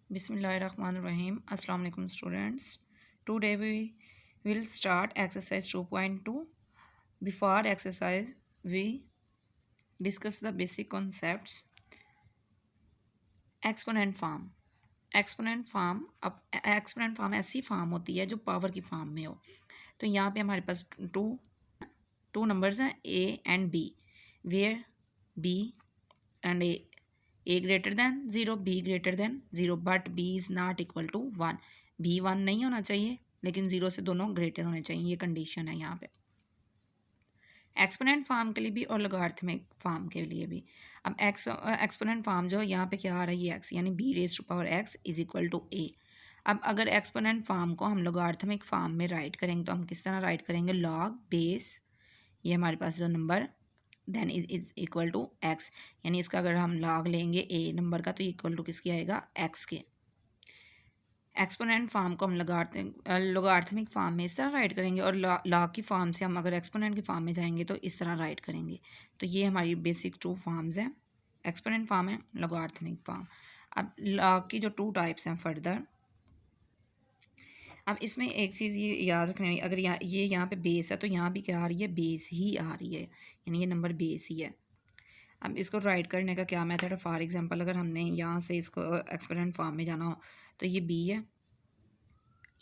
Bismillahirrahmanirrahim. Assalamu alaikum students. Today we will start exercise 2.2. Before exercise we discuss the basic concepts. Exponent form. Exponent form ऐसी form होती है जो power की form में हो। तो यहाँ पे हमारे पास टू नंबर्स हैं a and b, where b and a greater than 0, b greater than 0, but b is not equal to 1। b 1 नहीं होना चाहिए लेकिन 0 से दोनों ग्रेटर होने चाहिए, ये कंडीशन है यहाँ पे एक्सपोनेंट फॉर्म के लिए भी और लॉगरिथमिक फॉर्म के लिए भी। अब एक्सपोनेंट फॉर्म जो यहाँ पे क्या आ रही है x, यानी b raise to power x is equal to a। अब अगर एक्सपोनेंट फॉर्म को हम लॉगरिथमिक फॉर्म में राइट करेंगे तो हम किस तरह राइट करेंगे, लॉग बेस ये हमारे पास जो number then is equal to x, यानी इसका अगर हम लॉग लेंगे a नंबर का तो इक्वल टू किसकी आएगा, x के। एक्सपोनेंट फॉर्म को हम लॉगरिथमिक फॉर्म में इस तरह राइट करेंगे और लॉग की फॉर्म से हम अगर एक्सपोनेंट की फॉर्म में जाएंगे तो इस तरह राइट करेंगे। तो ये हमारी बेसिक टू फॉर्म्स हैं, एक्सपोनेंट फॉर्म है, लॉगरिथमिक फॉर्म। अब लॉग की जो टू टाइप्स हैं फर्दर, अब इसमें एक चीज़ ये याद रखना है, अगर ये यहाँ पे बेस है तो यहाँ भी क्या आ रही है, बेस ही आ रही है, यानी ये नंबर बेस ही है। अब इसको राइट करने का क्या मेथड है, फॉर एग्जांपल अगर हमने यहाँ से इसको एक्सपोनेंट फॉर्म में जाना हो तो ये b है,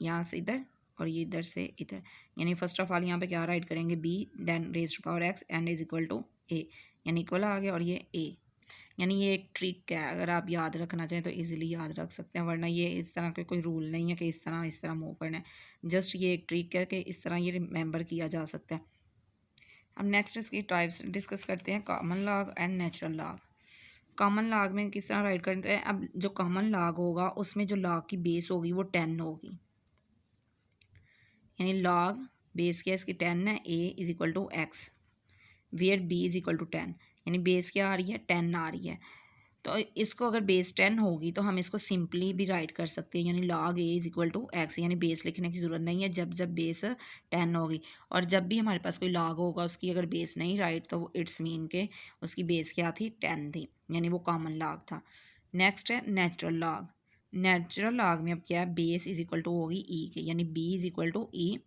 यहाँ से इधर और ये इधर से इधर, यानी फर्स्ट ऑफ ऑल यहाँ पे क्या राइट करेंगे b then raise to power x and is equal to a, यानी इक्वल आ गया और ये a। यानी ये एक ट्रिक है, अगर आप याद रखना चाहें तो इजीली याद रख सकते हैं, वरना ये इस तरह के कोई रूल नहीं है कि इस तरह मूव करना है, जस्ट ये एक ट्रिक है कि इस तरह ये रिमेंबर किया जा सकता है। अब नेक्स्ट इसकी टाइप्स डिस्कस करते हैं, common log and natural log. Common log में किस तरह राइट करते हैं, अब जो कॉमन लॉग होगा उसमें जो लॉग की बेस होगी वो 10 होगी, यानी लॉग बेस क्या इसकी 10 है, a is equal to x where b is equal to 10, यानी बेस क्या आ रही है, 10 आ रही है। तो इसको अगर बेस 10 होगी तो हम इसको सिंपली भी राइट कर सकते हैं, यानी log a is equal to x, यानी बेस लिखने की ज़रूरत नहीं है जब जब बेस 10 होगी। और जब भी हमारे पास कोई लॉग होगा उसकी अगर बेस नहीं राइट तो वो इट्स मीन के उसकी बेस क्या थी, 10 थी, यानी वो कॉमन लॉग था। नेक्स्ट है नेचुरल लॉग। नेचुरल लॉग में अब क्या है, बेस इज इक्वल टू होगी ई के, यानी b is equal to E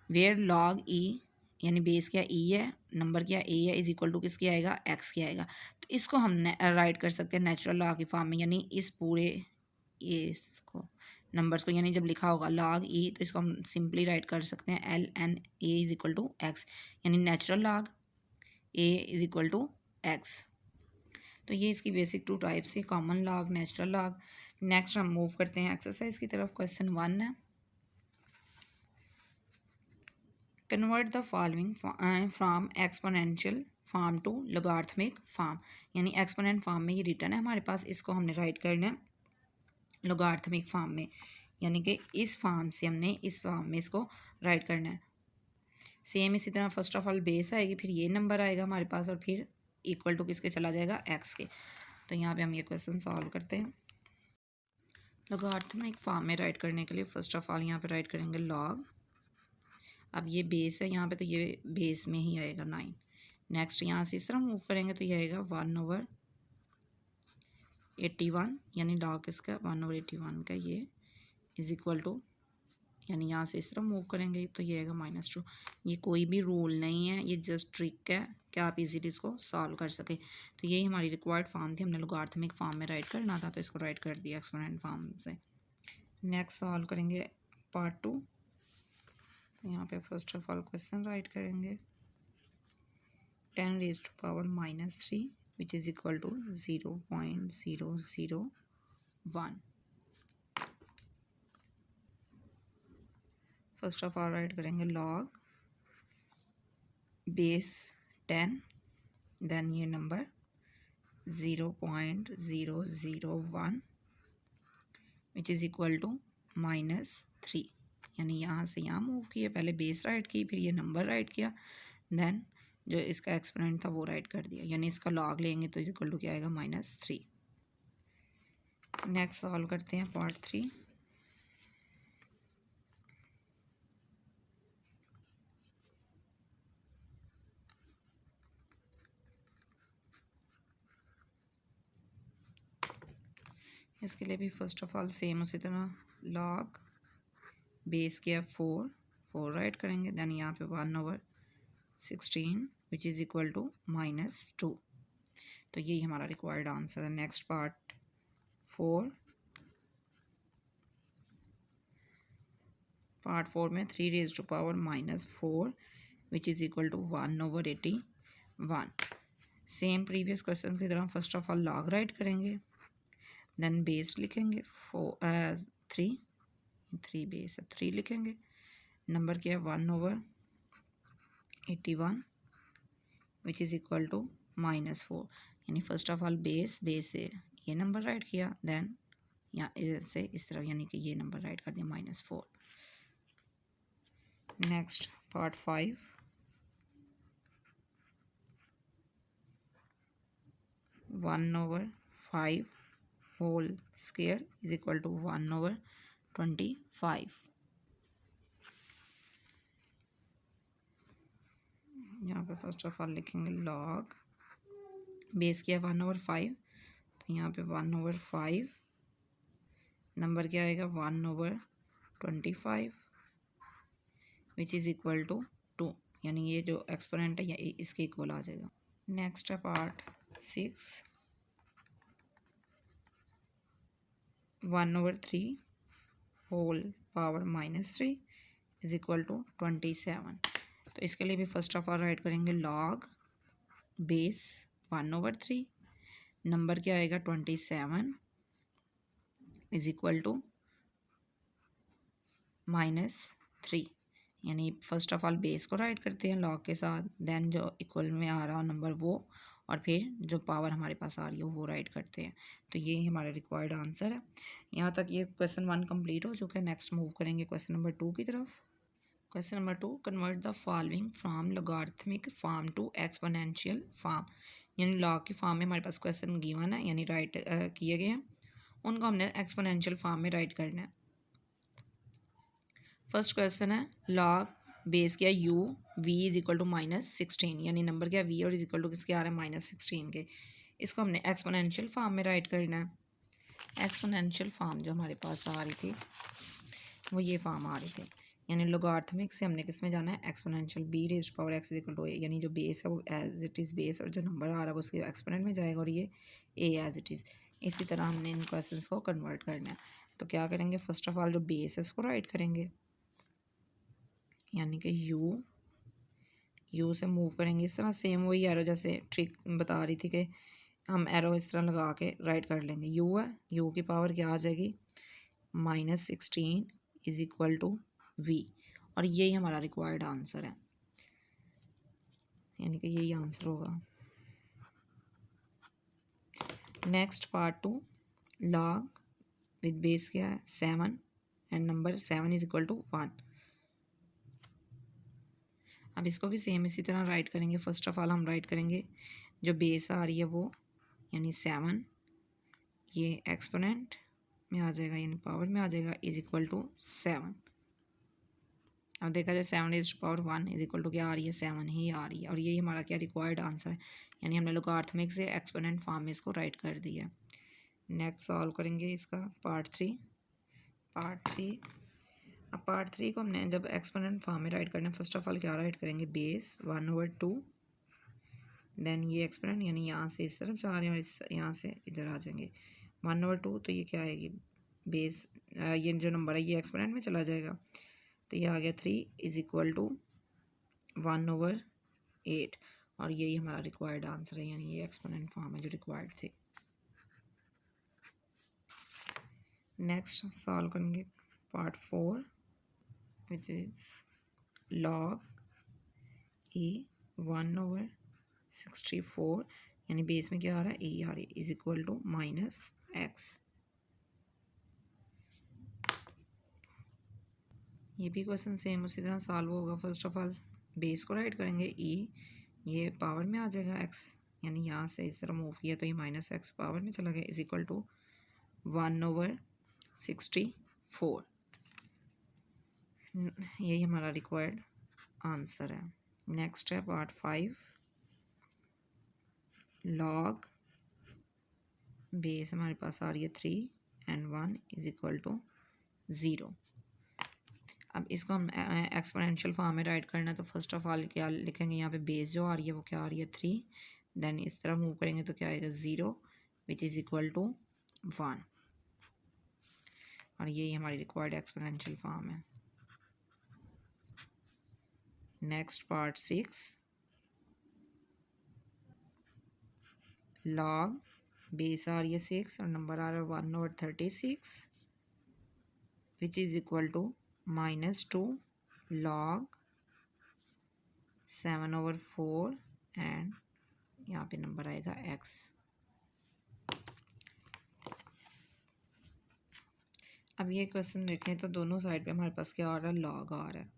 where log E, यानी बेस क्या ई है, नंबर क्या ए है, इज इक्वल टू किसकी आएगा, एक्स की आएगा। तो इसको हम राइट कर सकते हैं नेचुरल लॉग की फॉर्म में, यानी इस पूरे ये इसको नंबर्स को, यानी जब लिखा होगा लॉग ई तो इसको हम सिंपली राइट कर सकते हैं L N A is equal to x, यानी natural log A is equal to X. तो ये इसकी बेसिक टू टाइप्स है, common log, natural log. Next हम मूव करते हैं एक्सरसाइज की तरफ। क्वेश्चन 1 है, convert the following from exponential form to logarithmic form, यानी एक्सपोनेंट फॉर्म में ये रिटर्न है हमारे पास, इसको हमने राइट करना है लॉगरिथमिक फॉर्म में, यानी कि इस फॉर्म से हमने इस फॉर्म में इसको राइट करना है। सेम इसी तरह फर्स्ट ऑफ ऑल बेस आएगी, फिर ये नंबर आएगा हमारे पास और फिर इक्वल टू किसके चला जाएगा, एक्स के। तो यहाँ पे हम ये क्वेश्चन सॉल्व करते हैं। लॉगरिथमिक फॉर्म में राइट करने के लिए फर्स्ट ऑफ ऑल यहाँ पे राइट करेंगे लॉग, अब ये बेस है यहाँ पे तो ये बेस में ही आएगा 9। नेक्स्ट यहाँ से इस तरह मूव करेंगे तो ये आएगा 1/81, यानी लॉग इसका 1/81 का ये इज इक्वल टू, यानी यहाँ से इस तरह मूव करेंगे तो ये आएगा -2। ये कोई भी रूल नहीं है, ये जस्ट ट्रिक है कि आप इजीली इसको सॉल्व कर सके। तो यही हमारी रिक्वायर्ड फॉर्म थी, हमने लॉगरिथमिक फॉर्म में राइट करना था तो इसको राइट कर दिया एक्सपोनेंट फॉर्म से। नेक्स्ट सॉल्व करेंगे पार्ट 2। तो यहाँ पे first of all question write करेंगे 10 raise to power -3 which is equal to 0.001। First of all write करेंगे लॉग बेस 10 देन ये number 0.001 which is equal to -3, यानी यहाँ से यहाँ मूव किए, पहले बेस राइट की फिर ये नंबर राइट किया, देन जो इसका एक्सपोनेंट था वो राइट कर दिया, यानी इसका लॉग लेंगे तो इज इक्वल टू क्या आएगा, -3। नेक्स्ट सॉल्व करते हैं पार्ट 3। इसका इसके लिए भी फर्स्ट ऑफ ऑल सेम उसी तरह लॉग बेस क्या 4 राइट करेंगे, देन यहाँ पे 1/16 विच इज़ इक्वल टू -2। तो यही हमारा रिक्वायर्ड आंसर है। नेक्स्ट पार्ट 4, पार्ट 4 में 3⁻⁻4 which is equal to 1/81। Same previous question की तरह first of all log write करेंगे, देन बेस लिखेंगे 3 बेस 3 लिखेंगे, नंबर क्या है 1/81 विच इज़ इक्वल टू -4। यानी फर्स्ट ऑफ ऑल बेस से ये नंबर राइट किया, देन या से इस तरफ यानी कि ये नंबर राइट कर दिया -4। Next part 5, 1/5 whole square is equal to 1/25। यहाँ पे फर्स्ट ऑफ ऑल लिखेंगे लॉग बेस किया 1/5, तो यहाँ पे 1/5 नंबर क्या आएगा 1/25 विच इज़ इक्वल टू 2, यानी ये जो एक्सपोनेंट है ये इसके इक्वल आ जाएगा। नेक्स्ट है part 6, 1/3 whole power -3 is equal to 27। तो इसके लिए भी फर्स्ट ऑफ ऑल राइट करेंगे लॉग बेस 1/3 नंबर क्या आएगा 27 इज इक्वल टू -3। यानी फर्स्ट ऑफ ऑल बेस को राइट करते हैं लॉग के साथ, देन जो इक्वल में आ रहा नंबर वो, और फिर जो पावर हमारे पास आ रही है वो राइट करते हैं। तो ये हमारा रिक्वायर्ड आंसर है। यहाँ तक ये क्वेश्चन 1 कंप्लीट हो चुका है। नेक्स्ट मूव करेंगे क्वेश्चन नंबर 2 की तरफ। Question number 2, convert the following from logarithmic form to exponential form. यानी लॉग की फॉर्म में हमारे पास क्वेश्चन गिवन है, यानी राइट किए गए हैं, उनको हमने एक्सपोनेंशियल फॉर्म में राइट करना है। फर्स्ट क्वेश्चन है लॉग बेस क्या u v is equal to -16, यानी नंबर क्या v और इज इक्वल टू किसके आ रहे हैं -16 के। इसको हमने एक्सपोनेंशियल फॉर्म में राइट करना है। एक्सपोनेंशियल फॉर्म जो हमारे पास आ रही थी वो ये फॉर्म आ रही थी, यानी लॉगरिथमिक से हमने किस में जाना है exponential b raised to power x is equal to a, यानी जो बेस है वो एज इट इज़ बेस और जो नंबर आ रहा है वो उसके एक्सपोनेंट में जाएगा और ये a एज इट इज़। इसी तरह हमने इन क्वेश्चंस को कन्वर्ट करना है। तो क्या करेंगे फर्स्ट ऑफ ऑल जो बेस है उसको राइट करेंगे, यानी कि यू से मूव करेंगे इस तरह, सेम वही एरो जैसे ट्रिक बता रही थी कि हम एरो इस तरह लगा के राइट कर लेंगे। यू है, यू की पावर क्या आ जाएगी -16 इज इक्वल टू वी, और यही हमारा रिक्वायर्ड आंसर है, यानी कि यही आंसर होगा। Next part 2, log with base क्या है 7 and number 7 is equal to 1। अब इसको भी सेम इसी तरह राइट करेंगे। फर्स्ट ऑफ ऑल हम राइट करेंगे जो बेस आ रही है वो, यानी 7 ये एक्सपोनेंट में आ जाएगा यानी पावर में आ जाएगा इज इक्वल टू 7। अब देखा जाए 7 raised to power 1 is equal to क्या आ रही है 7 ही आ रही है, और यही हमारा क्या रिक्वायर्ड आंसर है, यानी हमने लॉगरिथमिक से एक्सपोनेंट फॉर्म में इसको राइट कर दिया है। नेक्स्ट सॉल्व करेंगे इसका पार्ट 3। अब पार्ट 3 को हमने जब एक्सपोनेंट फॉर्म में राइट करना है, फर्स्ट ऑफ ऑल क्या राइट करेंगे बेस 1/2, देन ये एक्सपोनेंट यानी यहाँ से इस तरफ जा रहे हैं और इस यहाँ से इधर आ जाएंगे 1/2, तो ये क्या आएगी बेस ये जो नंबर है ये एक्सपोनेंट में चला जाएगा, तो ये आ गया 3 इज इक्वल टू 1/8, और यही हमारा रिक्वायर्ड आंसर है, यानी ये एक्सपोनेंट फॉर्म है जो रिक्वायर्ड थी। नेक्स्ट सॉल्व करेंगे पार्ट 4 विच इज लॉग ए 1/64, यानी बेस में क्या आ रहा है ए आ रही है इज इक्वल टू -x। ये भी क्वेश्चन सेम उसी तरह सॉल्व होगा। फर्स्ट ऑफ ऑल बेस को राइट करेंगे ई, ये पावर में आ जाएगा x, यानी यहाँ से इस तरह मूव किया तो ये -x पावर में चला गया इज इक्वल टू 1/64। यही हमारा रिक्वायर्ड आंसर है। नेक्स्ट है पार्ट 5, लॉग बेस हमारे पास आ रही है 3 एंड 1 इज इक्वल टू 0। अब इसको हम एक्सपोनेंशियल फॉर्म में राइट करना है तो फर्स्ट ऑफ ऑल क्या लिखेंगे, यहाँ पे बेस जो आ रही है वो क्या आ रही है 3, देन इस तरह मूव करेंगे तो क्या आएगा 0 विच इज़ इक्वल टू 1, और यही हमारी रिक्वायर्ड एक्सपोनेंशियल फॉर्म है। नेक्स्ट पार्ट 6, लॉग बेस आ रही है 6 और नंबर आ रहा है 1/36 which is equal to -2 log 7/4 and यहाँ पे नंबर आएगा x। अब ये क्वेश्चन देखें तो दोनों साइड पे हमारे पास क्या आ रहा है, लॉग आ रहा है।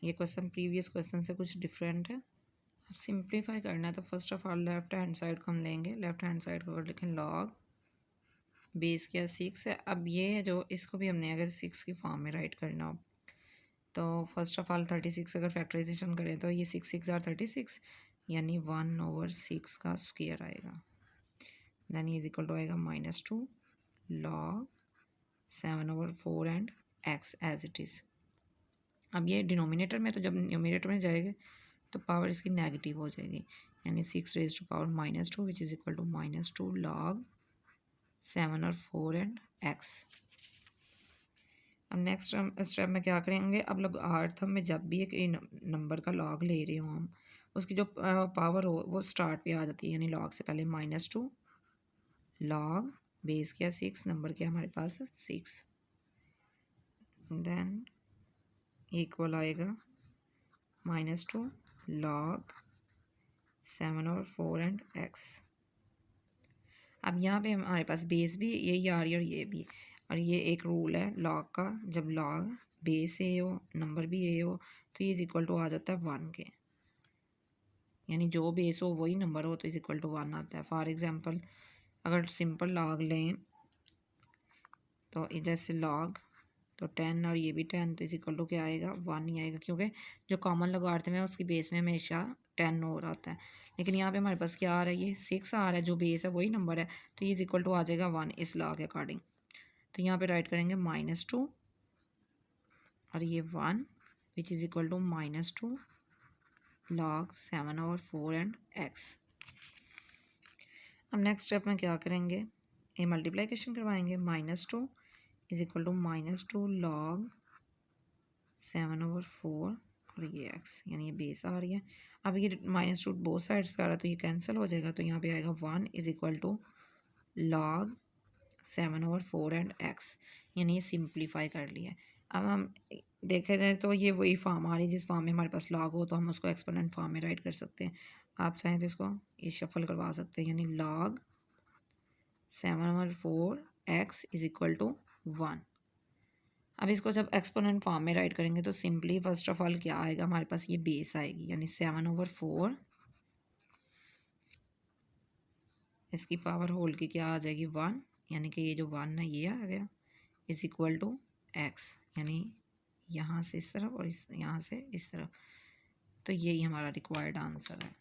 ये क्वेश्चन प्रीवियस क्वेश्चन से कुछ डिफरेंट है। अब सिंप्लीफाई करना है तो first of all left hand side को हम लेंगे। लेफ्ट हैंड साइड को अगर लिखें लॉग बेस क्या 6 है। अब ये है जो इसको भी हमने अगर 6 की फॉर्म में राइट करना हो तो फर्स्ट ऑफ ऑल 36 अगर फैक्टराइजेशन करें तो ये 6 6 आर 36 यानी 1/6 का स्क्वायर आएगा। देन ये इज इक्वल टू आएगा -2 log 7/4 and x as it is. अब ये डिनोमिनेटर में, तो जब न्यूमिनेटर में जाएगा तो पावर इसकी नेगेटिव हो जाएगी, यानी 6 raise to power -2 which is equal to -2 log 7/4 and x। अब नेक्स्ट स्टेप में क्या करेंगे, अब लोग आर्थम में जब भी एक नंबर का लॉग ले रहे हो हम, उसकी जो पावर हो वो स्टार्ट पे आ जाती है, यानी लॉग से पहले -2 लॉग बेस क्या 6, नंबर क्या हमारे पास 6, देन इक्वल आएगा -2 लॉग 7/4 एंड x। अब यहाँ पे हमारे पास बेस भी यही आ रही है और ये भी, और ये एक रूल है लॉग का, जब लॉग बेस ए हो नंबर भी ए हो तो ये इज इक्वल टू आ जाता है 1 के, यानी जो बेस हो वही नंबर हो तो इज इक्वल टू 1 आता है। फॉर एग्जांपल अगर सिंपल लॉग लें तो जैसे लॉग तो 10 और ये भी 10 तो इज इक्वल टू क्या आएगा 1 ही आएगा, क्योंकि जो कॉमन लॉगरिथम है उसकी बेस में हमेशा 10 हो रहा होता है। लेकिन यहाँ पे हमारे पास क्या आ रहा है, ये 6 आ रहा है, जो बेस है वही नंबर है तो ये इज इक्वल टू आ जाएगा 1 इस लॉ के अकॉर्डिंग। तो यहाँ पे राइट करेंगे -2 और ये 1 which is equal to -2 log 7/4 and x। अब नेक्स्ट स्टेप में क्या करेंगे, ये मल्टीप्लिकेशन करवाएंगे, -2 इज इक्वल टू -2 लॉग 7/4 और ये x, यानी ये बेस आ रही है। अब ये -2 बोथ साइड्स पे आ रहा है तो ये कैंसिल हो जाएगा, तो यहाँ पे आएगा 1 is equal to log 7/4 and x, यानी ये सिंप्लीफाई कर लिया है। अब हम देखे जाए तो ये वही फॉर्म आ रही है जिस फॉर्म में हमारे पास लॉग हो तो हम उसको एक्सपोनेंट फॉर्म में राइट कर सकते हैं। आप चाहें तो इसको शफल करवा सकते हैं, यानी log 7/4 x is equal to 1। अब इसको जब एक्सपोनेंट फॉर्म में राइट करेंगे तो सिंपली फर्स्ट ऑफ ऑल क्या आएगा हमारे पास, ये बेस आएगी, यानी 7/4 इसकी पावर होल की क्या आ जाएगी 1, यानी कि ये जो 1 है ये आ गया इज इक्वल टू x, यानी यहाँ से इस तरफ और यहाँ से इस तरफ। तो यही हमारा रिक्वायर्ड आंसर है।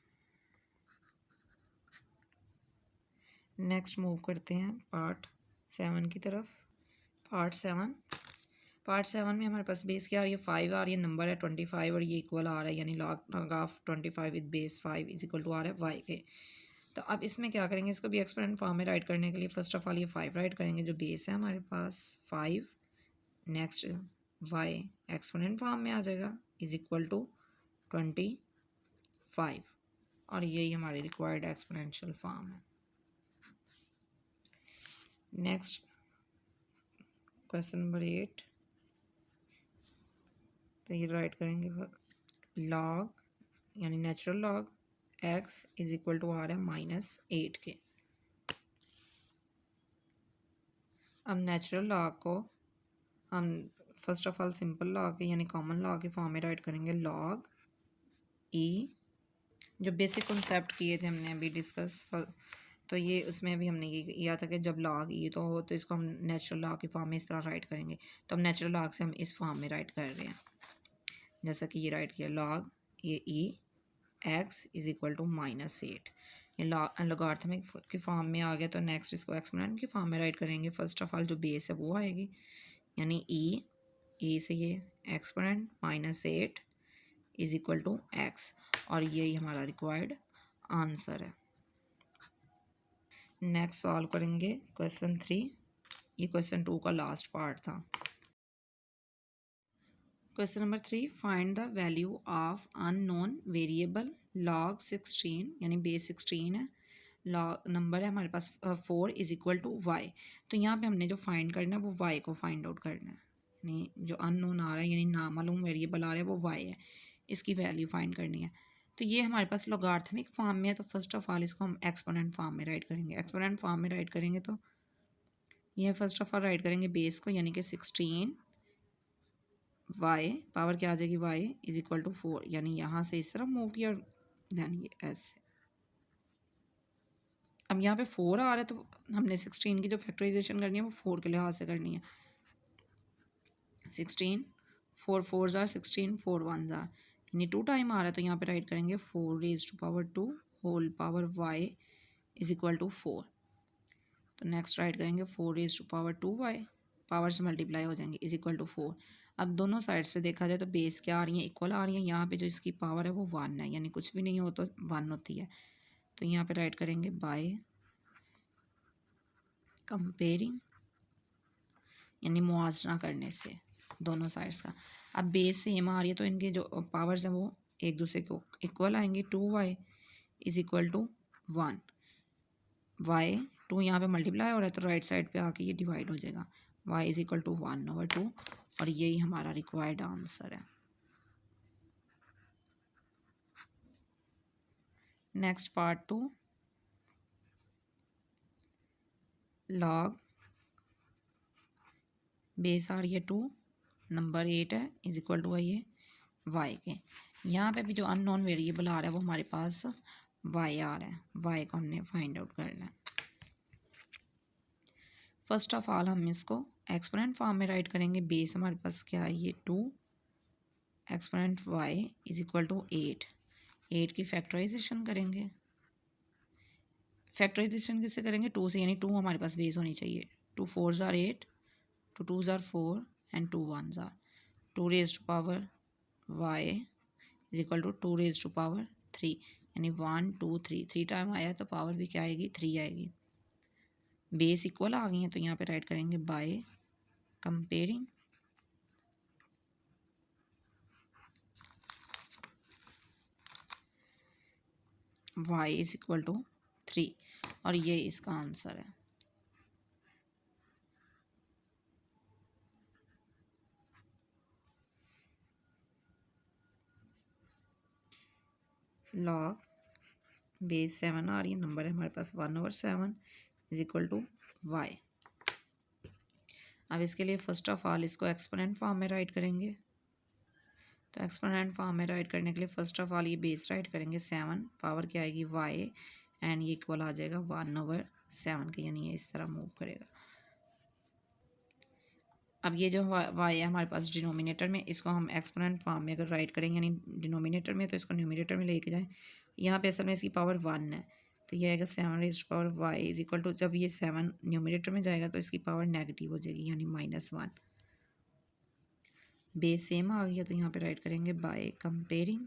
नेक्स्ट मूव करते हैं पार्ट 7 की तरफ। पार्ट 7 में हमारे पास बेस क्या आ रही है 5 आ रही है, नंबर है 25 और ये इक्वल आ रहा है, यानी log of 25 with base 5 is equal to आ रहा है y के। तो अब इसमें क्या करेंगे, इसको भी एक्सपोनेंट फॉर्म में राइट करने के लिए फर्स्ट ऑफ ऑल ये 5 राइट करेंगे, जो बेस है हमारे पास 5, नेक्स्ट y एक्सपोनेंट फॉर्म में आ जाएगा इज इक्वल टू 25, और यही हमारी रिक्वायर्ड एक्सपोनेंशियल फॉर्म है। नेक्स्ट क्वेश्चन नंबर 8, तो ये राइट करेंगे लॉग यानी natural log x is equal to आ रहा है -8 के। अब नेचुरल लॉग को हम first of all simple log के यानी कॉमन लॉग के फॉर्म में राइट करेंगे, लॉग e, जो बेसिक कॉन्सेप्ट किए थे हमने अभी डिस्कस, तो ये उसमें भी हमने ये किया था कि जब लॉग ई तो हो तो इसको हम नेचुरल लॉग की फॉर्म में इस तरह राइट करेंगे। तो हम नेचुरल लॉग से हम इस फॉर्म में राइट कर रहे हैं, जैसा कि ये राइट किया लॉग ये ई x इज इक्वल टू -8, ये लॉगरिथमिक की फॉर्म में आ गया तो नेक्स्ट इसको एक्सपोनेंट की फॉर्म में राइट करेंगे। फर्स्ट ऑफ ऑल जो बेस है वो आएगी, यानी ई से ये exponent -8 is equal to x, और यही हमारा रिक्वायर्ड आंसर है। नेक्स्ट सॉल्व करेंगे क्वेश्चन 3। ये क्वेश्चन 2 का लास्ट पार्ट था। Question number 3, find the value of unknown variable log 16, यानी बेस 16 है, लॉग नंबर है हमारे पास 4 इज इक्वल टू वाई। तो यहाँ पे हमने जो फाइंड करना है वो वाई को फाइंड आउट करना है, यानी जो अननोन आ रहा है यानी नामालूम वेरिएबल आ रहा है वो वाई है, इसकी वैल्यू फाइंड करनी है। तो ये हमारे पास लॉगरिथमिक फॉर्म में है, तो फर्स्ट ऑफ ऑल इसको हम एक्सपोनेंट फॉर्म में राइट करेंगे। एक्सपोनेंट फॉर्म में राइट करेंगे तो ये फर्स्ट ऑफ ऑल राइट करेंगे बेस को, यानी कि 16 वाई, पावर क्या आ जाएगी वाई इज इक्वल टू 4, यानी यहाँ से इस तरफ मूव किया, देन ये ऐसे। अब यहाँ पे 4 आ रहा है तो हमने 16 की जो फैक्टराइजेशन करनी है वो 4 के लिहाज से करनी है। 16 4 4s आर 16, 4 1s आर, यानी 2 टाइम आ रहा है तो यहाँ पे राइट करेंगे 4 raise to power 2 whole power y is equal to 4। तो नेक्स्ट राइट करेंगे 4 raise to power 2 y, power से मल्टीप्लाई हो जाएंगे, इज इक्वल टू 4। अब दोनों साइड्स पे देखा जाए तो बेस क्या आ रही है, इक्वल आ रही है। यहाँ पे जो इसकी पावर है वो 1 है, यानी कुछ भी नहीं हो तो 1 होती है। तो यहाँ पे राइट करेंगे बाय कंपेयरिंग, यानी मुआवजा करने से दोनों साइड्स का। अब बेस सेम आ रही है तो इनके जो पावर्स हैं वो एक दूसरे को इक्वल आएंगे। 2 y is equal to 1, y 2 यहाँ पे मल्टीप्लाई हो रहा है तो राइट साइड पे आके ये डिवाइड हो जाएगा, वाई इज इक्वल टू 1/2, और यही हमारा रिक्वायर्ड आंसर है। नेक्स्ट पार्ट 2, लॉग बेस आ रही है 2, नंबर 8 है, इज इक्वल टू ये वाई के। यहाँ पे भी जो अननोन वेरिएबल आ रहा है वो हमारे पास वाई आ रहा है, वाई को हमने फाइंड आउट करना है। फर्स्ट ऑफ ऑल हम इसको एक्सपोनेंट फॉर्म में राइट करेंगे। बेस हमारे पास क्या है ये 2, exponent y is equal to 8 की फैक्टराइजेशन करेंगे। फैक्टराइजेशन किससे करेंगे, 2 से, यानी 2 हमारे पास बेस होनी चाहिए। 2 4s are 8, 2 2s are 4 and 2 1s are 2 raise to power y is equal to 2 raise to power 3, यानी 1 2 3 3 टाइम आया तो पावर भी क्या आएगी 3 आएगी। बेस इक्वल आ गई है तो यहाँ पे राइट करेंगे by comparing y is equal to 3, और ये इसका आंसर है। लॉग बेस 7 आ रही है, नंबर है हमारे पास 1/7 इज इक्वल टू वाई। अब इसके लिए फर्स्ट ऑफ ऑल इसको एक्सपोनेंट फॉर्म में राइट करेंगे। तो एक्सपोनेंट फॉर्म में राइट करने के लिए फर्स्ट ऑफ ऑल ये बेस राइट करेंगे 7, पावर क्या आएगी वाई, एंड ये इक्वल आ जाएगा 1/7 के, यानी ये इस तरह मूव करेगा। अब ये जो वाई है हमारे पास डिनोमिनेटर में, इसको हम एक्सपोनेंट फॉर्म में अगर राइट करेंगे, यानी डिनोमिनेटर में, तो इसको न्यूमिनेटर में लेके जाएं। यहाँ पे असल में इसकी पावर 1 है तो ये आएगा 7 raise to power y is equal to, जब ये 7 न्यूमिनेटर में जाएगा तो इसकी पावर नेगेटिव हो जाएगी, यानी -1। बेस सेम आ गया तो यहाँ पे राइट करेंगे बाय कंपेयरिंग,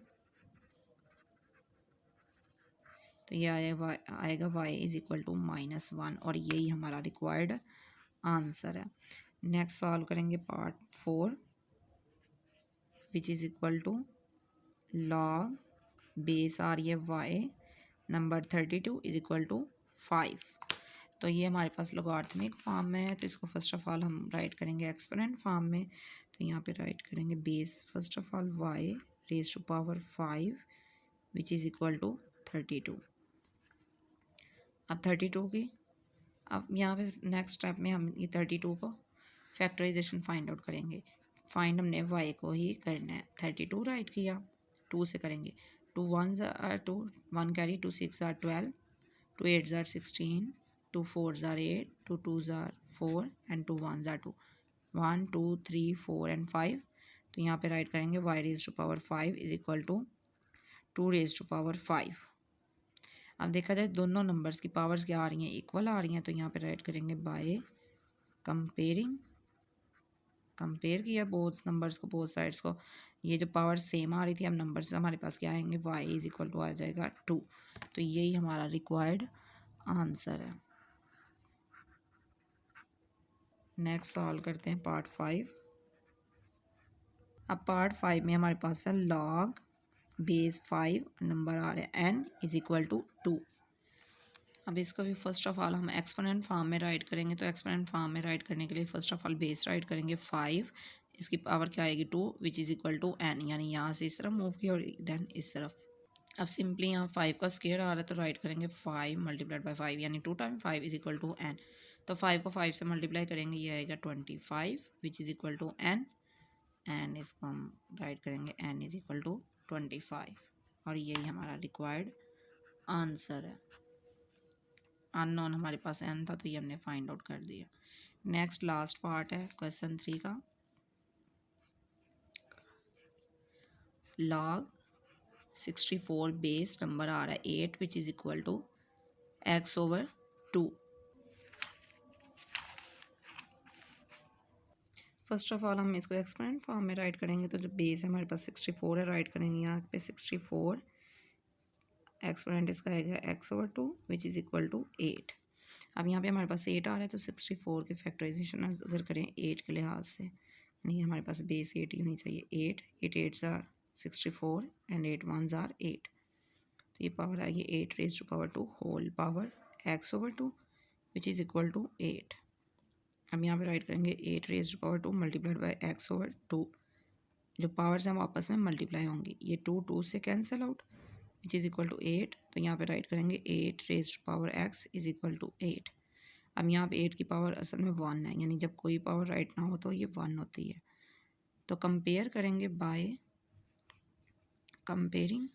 तो ये आएगा वाई इज इक्वल टू -1, और यही हमारा रिक्वायर्ड आंसर है। नेक्स्ट सॉल्व करेंगे part 4, which is equal to log base आ रही है y, number 32 is equal to 5। तो ये हमारे पास लॉगरिथमिक फॉर्म में है, तो इसको फर्स्ट ऑफ ऑल हम राइट करेंगे एक्सपोनेंट फॉर्म में। तो यहाँ पे राइट करेंगे base first of all y raise to power 5 which is equal to 32। अब 32 की, अब यहाँ पे नेक्स्ट स्टेप में हम ये 32 को फैक्टराइजेशन फाइंड आउट करेंगे। फाइंड हमने वाई को ही करना है। 32 राइट किया, 2 से करेंगे, 2 1s are 2, 1 carry, 2 6 are 12, 2 8s are 16, 2 4s are 8, 2 2s are 4 and 2 1s are 2, 1 2 3 4 and 5। तो यहाँ पे राइट करेंगे y raise to power 5 is equal to 2 raise to power 5। अब देखा जाए दोनों नंबर्स की पावर्स क्या आ रही हैं, इक्वल आ रही हैं, तो यहाँ पे राइट करेंगे बाय कंपेयरिंग। कंपेयर किया बोथ नंबर्स को, बोथ साइड्स को, ये जो पावर सेम आ रही थी, अब नंबर्स हमारे पास क्या आएंगे, y इज इक्वल टू आ जाएगा 2। तो यही हमारा रिक्वायर्ड आंसर है। नेक्स्ट सॉल्व करते हैं पार्ट 5। अब पार्ट 5 में हमारे पास है लॉग बेस 5, नंबर आ रहा है n इज इक्वल टू 2। अब इसको भी फर्स्ट ऑफ ऑल हम एक्सपोनेंट फॉर्म में राइट करेंगे। तो एक्सपोनेंट फॉर्म में राइट करने के लिए first of all base write करेंगे 5, इसकी पावर क्या आएगी 2 which is equal to n, यानी यहाँ से इस तरफ मूव किया और देन इस तरफ। अब सिंपली यहाँ 5 का स्क्वायर आ रहा है तो राइट करेंगे 5 मल्टीप्लाइड बाई 5, यानी 2 time 5 is equal to n। तो 5 को 5 से मल्टीप्लाई करेंगे, ये आएगा 25 which is equal to n, and इसको हम राइट करेंगे n इज इक्वल टू 25, और यही हमारा रिक्वायर्ड आंसर है। अननोन हमारे पास n था तो ये हमने फाइंड आउट कर दिया। नेक्स्ट लास्ट पार्ट है क्वेश्चन 3 का। लॉग 64 बेस नंबर आ रहा है 8 which is equal to x/2। First of all हम इसको एक्सपोनेंट फॉर्म में राइट करेंगे। तो जो बेस है हमारे पास 64 है, राइट करेंगे यहाँ पे 64, एक्सपोनेंट इसका आएगा x/2 which is equal to 8। अब यहाँ पे हमारे पास 8 आ रहा है तो 64 की फैक्टराइजेशन अगर करें 8 के लिहाज से, यानी हमारे पास बेस 8 ही होनी चाहिए। 8 8s are 64 and 8 1s are 8, तो ये पावर आएगी 8 raise to power 2 whole power x/2 which is equal to 8। अब यहाँ पे राइट करेंगे 8 raise to power 2 multiplied by x/2, जो पावर्स हैं वो आपस में मल्टीप्लाई होंगी, ये 2 2 से cancel out which is equal to 8। तो यहाँ पे राइट करेंगे 8 raise to power x is equal to 8। अब यहाँ पे 8 की पावर असल में 1 है, यानी जब कोई पावर राइट ना हो तो ये 1 होती है। तो कंपेयर करेंगे बाय कंपेयरिंग,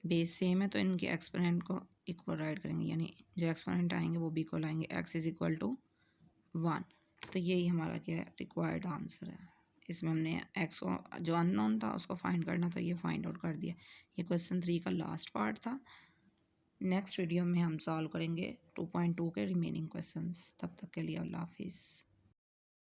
बेस सेम है तो इनके एक्सपोनेंट को इक्वल राइट करेंगे, यानी जो एक्सपोनेंट आएंगे वो भी इक्वल आएंगे, x इज़ इक्वल टू 1। तो यही हमारा क्या है, रिक्वायर्ड आंसर है। इसमें हमने x को जो अननोन था उसको फाइंड करना था, ये फाइंड आउट कर दिया। ये क्वेश्चन 3 का लास्ट पार्ट था। नेक्स्ट वीडियो में हम सॉल्व करेंगे 2.2 के रिमेनिंग क्वेश्चंस। तब तक के लिए अल्लाह हाफिज़।